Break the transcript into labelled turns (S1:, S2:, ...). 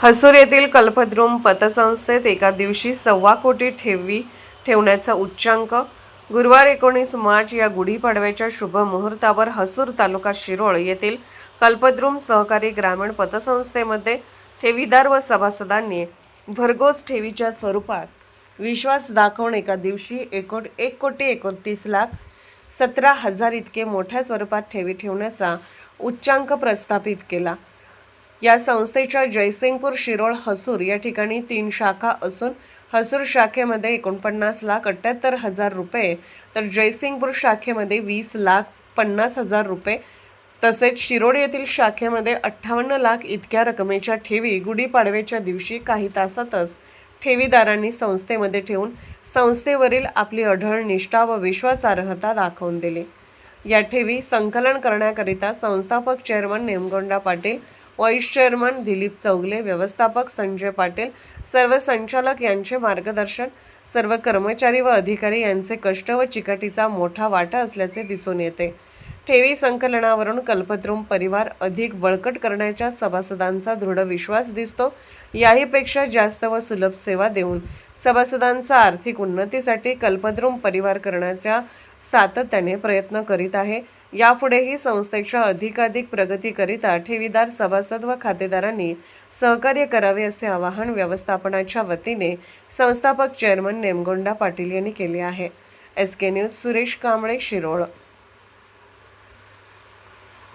S1: हसूर येथील कल्पद्रुम पतसंस्थेत एका दिवशी 1.25 कोटी ठेवी ठेवण्याचा उच्चांक. गुरुवार 19 मार्च या गुढीपाडव्याच्या शुभ मुहूर्तावर हसूर तालुका शिरोळ येथील कल्पद्रुम सहकारी ग्रामीण पतसंस्थेमध्ये ठेवीदार व सभासदांनी भरघोस ठेवीच्या स्वरूपात विश्वास दाखवून एका दिवशी 1,29,17,000 इतके मोठ्या स्वरूपात ठेवी ठेवण्याचा उच्चांक प्रस्थापित केला. या संस्थेच्या जयसिंगपूर, शिरोळ, हसूर या ठिकाणी 3 शाखा असून हसूर शाखेमध्ये 49,78,000 रुपये तर जयसिंगपूर शाखेमध्ये 20,50,000 रुपये तसेच शिरोळ येथील शाखेमध्ये 58 लाख इतक्या रकमेच्या ठेवी गुढीपाडव्याच्या दिवशी काही तासातच ठेवीदारांनी संस्थेमध्ये ठेवून संस्थेवरील आपली अढळ निष्ठा व विश्वासार्हता दाखवून दिली. या ठेवी संकलन करण्याकरिता संस्थापक chairman Nemgonda Patil, vice chairman Dilip Chougale, व्यवस्थापक संजय पाटील, सर्व संचालक यांचे मार्गदर्शन, सर्व कर्मचारी व अधिकारी यांचे कष्ट व चिकाटीचा मोठा वाटा असल्याचे दिसून येते. ठेवी संकलनावरून कल्पद्रुम परिवार अधिक बळकट करण्याच्या सभासदांचा दृढ विश्वास दिसतो. याहीपेक्षा जास्त व सुलभ सेवा देऊन सभासदांचा आर्थिक उन्नतीसाठी कल्पद्रुम परिवार करण्याचा सातत्याने प्रयत्न करीत आहे. यापुढेही संस्थेच्या अधिकाधिक प्रगतीकरिता ठेवीदार, सभासद व खातेदारांनी सहकार्य करावे असे आवाहन व्यवस्थापनाच्या वतीने संस्थापक चेअरमन नेमगोंडा पाटील यांनी केले आहे. SK news Suresh Kamble, Shirol.